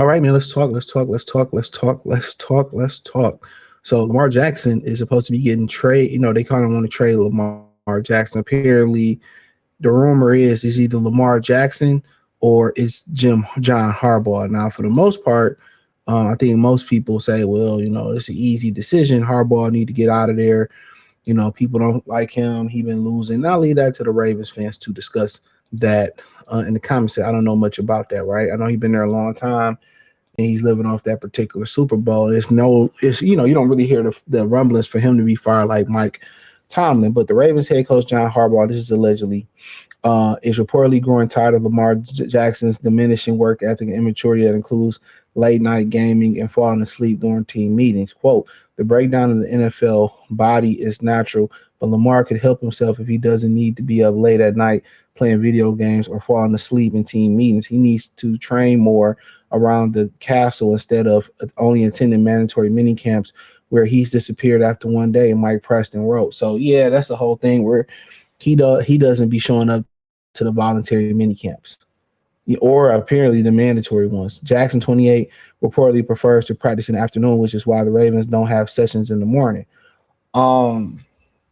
All right, man. Let's talk. So Lamar Jackson is supposed to be getting trade. They kind of want to trade Lamar Jackson. Apparently, the rumor is it's either Lamar Jackson or it's John Harbaugh. Now, for the most part, I think most people say, well, it's an easy decision. Harbaugh need to get out of there. People don't like him. He been losing. And I'll leave that to the Ravens fans to discuss that in the comments. I don't know much about that, right? I know he's been there a long time and he's living off that particular Super Bowl. You don't really hear the rumblings for him to be fired like Mike Tomlin. But the Ravens head coach John Harbaugh, this is allegedly, is reportedly growing tired of Lamar Jackson's diminishing work ethic and immaturity that includes late night gaming and falling asleep during team meetings. Quote, the breakdown of the NFL body is natural, but Lamar could help himself if he doesn't need to be up late at night playing video games or falling asleep in team meetings. He needs to train more around the castle instead of only attending mandatory mini camps where he's disappeared after one day, Mike Preston wrote. So, yeah, that's the whole thing where he doesn't be showing up to the voluntary mini camps or apparently the mandatory ones. Jackson, 28, reportedly prefers to practice in the afternoon, which is why the Ravens don't have sessions in the morning.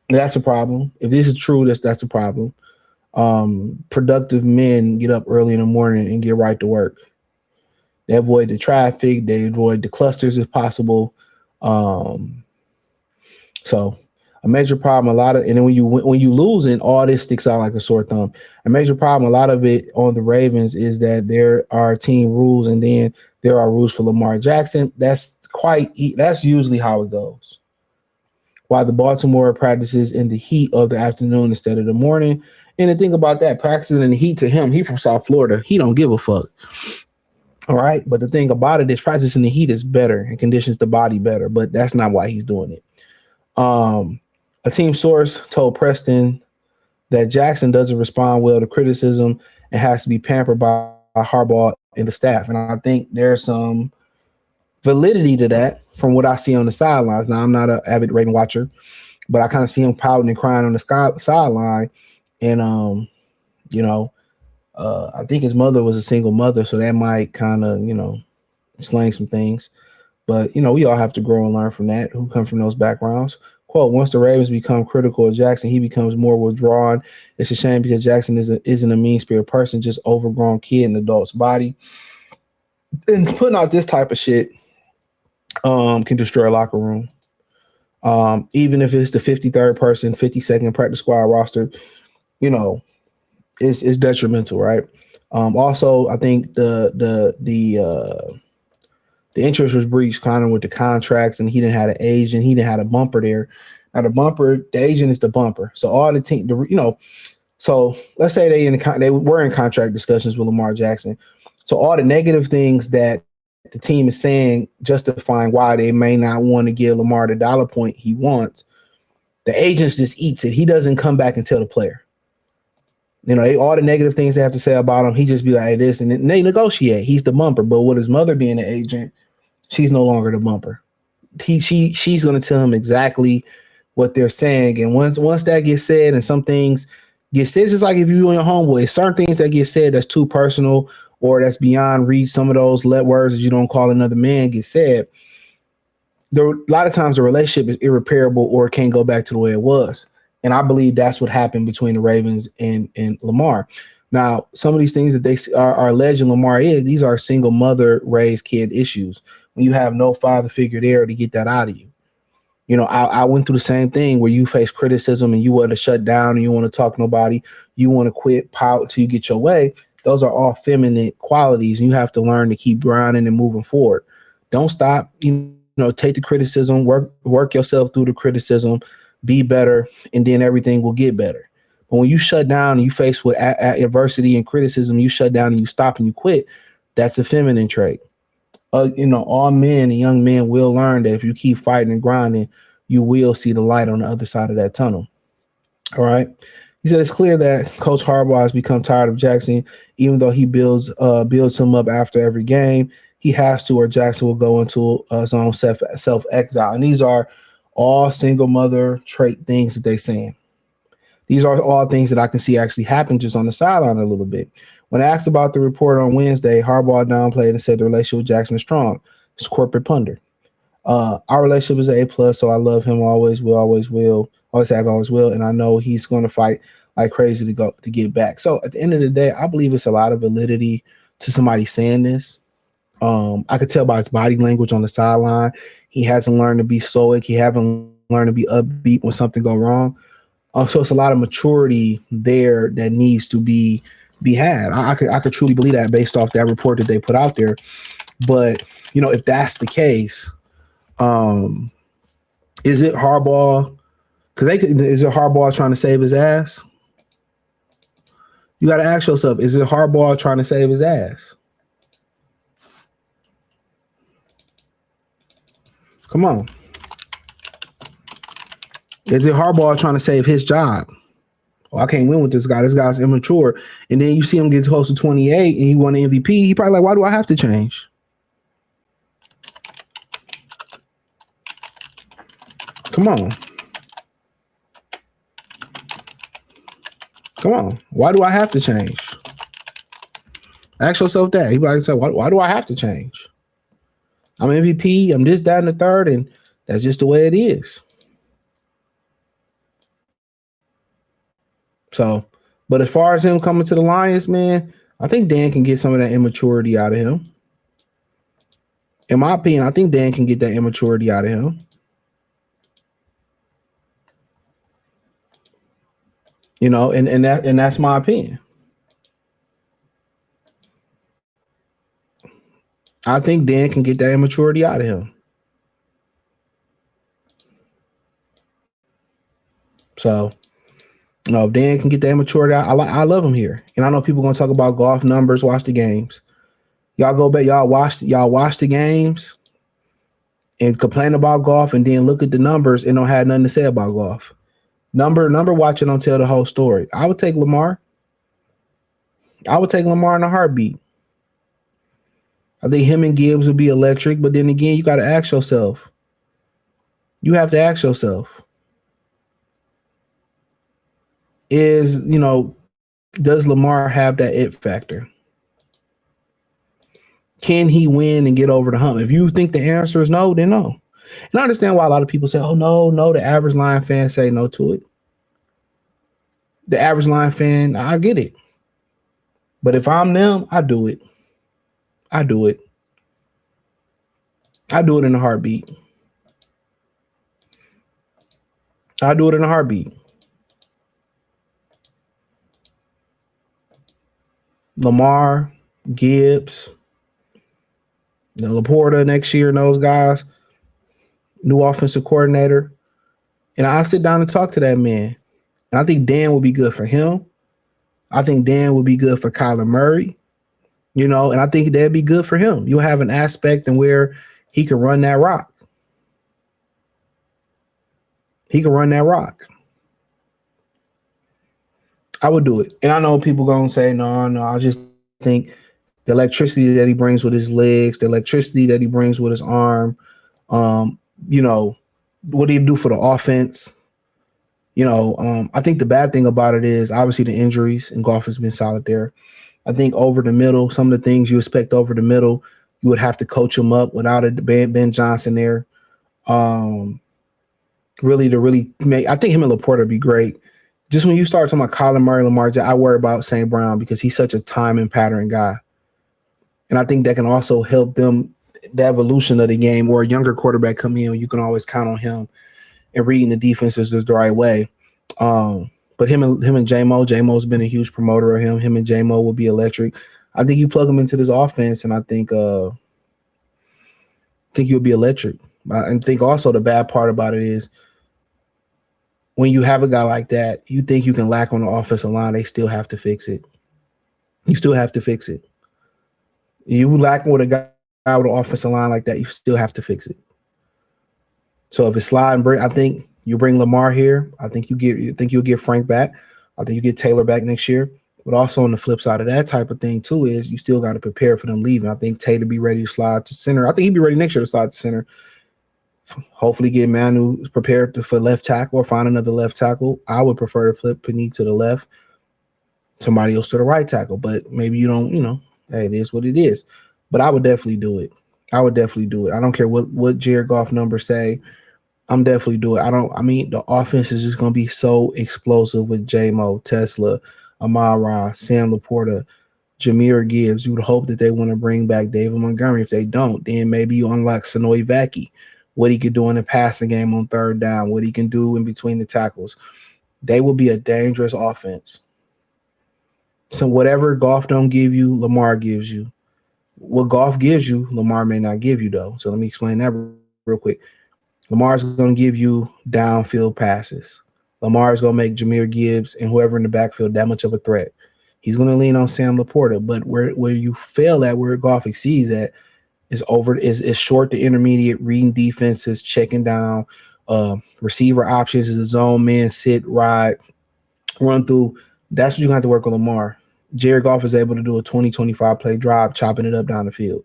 That's a problem. If this is true, that's a problem. Productive men get up early in the morning and get right to work. They avoid the traffic. They avoid the clusters if possible. So a major problem, and then when you losing, all this sticks out like a sore thumb. A major problem, a lot of it on the Ravens is that there are team rules and then there are rules for Lamar Jackson. That's usually how it goes. While the Baltimore practices in the heat of the afternoon instead of the morning. And the thing about that, practicing in the heat to him, he from South Florida, he don't give a fuck. All right. But the thing about it is practicing in the heat is better and conditions the body better, but that's not why he's doing it. A team source told Preston that Jackson doesn't respond well to criticism and has to be pampered by Harbaugh and the staff. And I think there's some validity to that from what I see on the sidelines. Now, I'm not an avid Raven watcher, but I kind of see him pouting and crying on the sideline. And, I think his mother was a single mother, so that might kind of, explain some things. But, we all have to grow and learn from that, who come from those backgrounds. Quote, once the Ravens become critical of Jackson, he becomes more withdrawn. It's a shame because Jackson isn't a mean-spirited person, just overgrown kid in an adult's body. And putting out this type of shit can destroy a locker room. Even if it's the 53rd person, 52nd practice squad roster, it's detrimental, right? Also, I think the interest was breached kind of with the contracts, and he didn't have an agent. He didn't have a bumper there. Now the agent is the bumper. So all the team, so let's say they were in contract discussions with Lamar Jackson. So all the negative things that the team is saying, justifying why they may not want to give Lamar the dollar point he wants, the agent just eats it. He doesn't come back and tell the player. All the negative things they have to say about him, he just be like, hey, this, and they negotiate. He's the bumper. But with his mother being an agent, she's no longer the bumper. She's going to tell him exactly what they're saying. And once that gets said and some things get said, it's just like if you and your homeboy, certain things that get said that's too personal or that's beyond reach, some of those words that you don't call another man get said. A lot of times the relationship is irreparable or it can't go back to the way it was. And I believe that's what happened between the Ravens and Lamar. Now, some of these things that they are alleging Lamar is, these are single mother raised kid issues. When you have no father figure there to get that out of you. I went through the same thing where you face criticism and you want to shut down and you want to talk to nobody. You want to quit, pout till you get your way. Those are all feminine qualities. And you have to learn to keep grinding and moving forward. Don't stop. Take the criticism, work yourself through the criticism, be better, and then everything will get better. But when you shut down and you face with adversity and criticism, you shut down and you stop and you quit. That's a feminine trait. All men and young men will learn that if you keep fighting and grinding, you will see the light on the other side of that tunnel. All right. He said it's clear that Coach Harbaugh has become tired of Jackson, even though he builds him up after every game. He has to, or Jackson will go into his own self-exile. And these are all single mother trait things that they're saying. These are all things that I can see actually happen just on the sideline a little bit. When asked about the report on Wednesday, Harbaugh downplayed and said the relationship with Jackson is strong. It's corporate pundit. Our relationship is an A plus, so I love him, always will, always have, always will, and I know he's going to fight like crazy to get back. So at the end of the day, I believe it's a lot of validity to somebody saying this. I could tell by his body language on the sideline, he hasn't learned to be stoic. He haven't learned to be upbeat when something go wrong. So it's a lot of maturity there that needs to be had. I could truly believe that based off that report that they put out there. But if that's the case, is it Harbaugh? Is it Harbaugh trying to save his ass? You got to ask yourself: is it Harbaugh trying to save his ass? Come on. Is it Harbaugh trying to save his job? Oh, I can't win with this guy. This guy's immature. And then you see him get close to 28 and he won the MVP. He probably like, why do I have to change? Come on. Come on. Why do I have to change? Ask yourself that. He probably say, why do I have to change? I'm MVP. I'm this, that, and the third, and that's just the way it is. So, but as far as him coming to the Lions, man, I think Dan can get some of that immaturity out of him. In my opinion, I think Dan can get that immaturity out of him. And that's my opinion. I think Dan can get that immaturity out of him. So, if Dan can get that immaturity out, I love him here. And I know people gonna talk about golf numbers, watch the games. Y'all go back, y'all watch the games and complain about golf and then look at the numbers and don't have nothing to say about golf. Number watching don't tell the whole story. I would take Lamar. I would take Lamar in a heartbeat. I think him and Gibbs would be electric, but then again, you got to ask yourself. You have to ask yourself. Does Lamar have that it factor? Can he win and get over the hump? If you think the answer is no, then no. And I understand why a lot of people say, oh, no, the average Lion fan say no to it. The average Lion fan, I get it. But if I'm them, I do it. I do it. I do it in a heartbeat. I do it in a heartbeat. Lamar, Gibbs, Laporta next year, and those guys, new offensive coordinator. And I sit down and talk to that man. And I think Dan will be good for him. I think Dan will be good for Kyler Murray. And I think that'd be good for him. You'll have an aspect in where he can run that rock. He can run that rock. I would do it. And I know people going to say, no, I just think the electricity that he brings with his legs, the electricity that he brings with his arm, what do he do for the offense? I think the bad thing about it is obviously the injuries, and golf has been solid there. I think over the middle, some of the things you expect over the middle, you would have to coach him up without a Ben Johnson there. Really to really make, I think him and Laporta would be great. Just when you start talking about Kyler Murray, Lamar, I worry about St. Brown because he's such a time and pattern guy. And I think that can also help them, the evolution of the game, or a younger quarterback come in, you can always count on him and reading the defenses the right way. But him and J-Mo's been a huge promoter of him. Him and J-Mo will be electric. I think you plug him into this offense, and I think you'll be electric. I think also the bad part about it is when you have a guy like that, you think you can lack on the offensive line, they still have to fix it. You still have to fix it. You lack with a guy with an offensive line like that, you still have to fix it. So if it's slide and bring, I think you bring Lamar here. I think you'll get Frank back. I think you get Taylor back next year. But also on the flip side of that type of thing too is you still got to prepare for them leaving. I think Taylor be ready to slide to center. I think he'd be ready next year to slide to center. Hopefully get Manu prepared for left tackle or find another left tackle. I would prefer to flip Panini to the left. somebody else to the right tackle. But maybe you don't, hey, it is what it is. But I would definitely do it. I would definitely do it. I don't care what Jared Goff numbers say. I'm definitely doing it. I mean, the offense is just gonna be so explosive with J-Mo, Tesla, Amara, Sam Laporta, Jameer Gibbs. You would hope that they want to bring back David Montgomery. If they don't, then maybe you unlock Sanoy Vaki, what he could do in the passing game on third down, what he can do in between the tackles. They will be a dangerous offense. So whatever Goff don't give you, Lamar gives you. What Goff gives you, Lamar may not give you though. So let me explain that real quick. Lamar's going to give you downfield passes. Lamar's going to make Jameer Gibbs and whoever in the backfield that much of a threat. He's going to lean on Sam Laporta, but where you fail at, where Goff exceeds at, is short to intermediate, reading defenses, checking down, receiver options is a zone man, sit, ride, run through. That's what you have to work on Lamar. Jared Goff is able to do a 20-25 play drive, chopping it up down the field.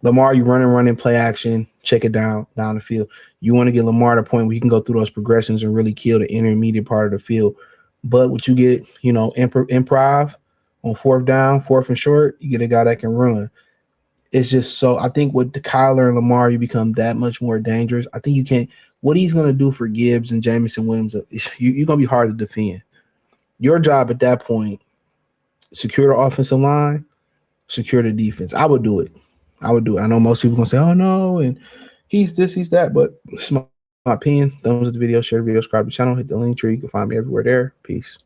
Lamar, you running, play action, check it down the field. You want to get Lamar to a point where he can go through those progressions and really kill the intermediate part of the field. But what you get, improv on fourth down, fourth and short, you get a guy that can run. It's just so I think with the Kyler and Lamar, you become that much more dangerous. I think you can't. What he's going to do for Gibbs and Jamison Williams, you're going to be hard to defend. Your job at that point, secure the offensive line, secure the defense. I would do it. I know most people are going to say, oh, no, and he's this, he's that, but it's my opinion. Thumbs up the video, share the video, subscribe to the channel, hit the link tree. You can find me everywhere there. Peace.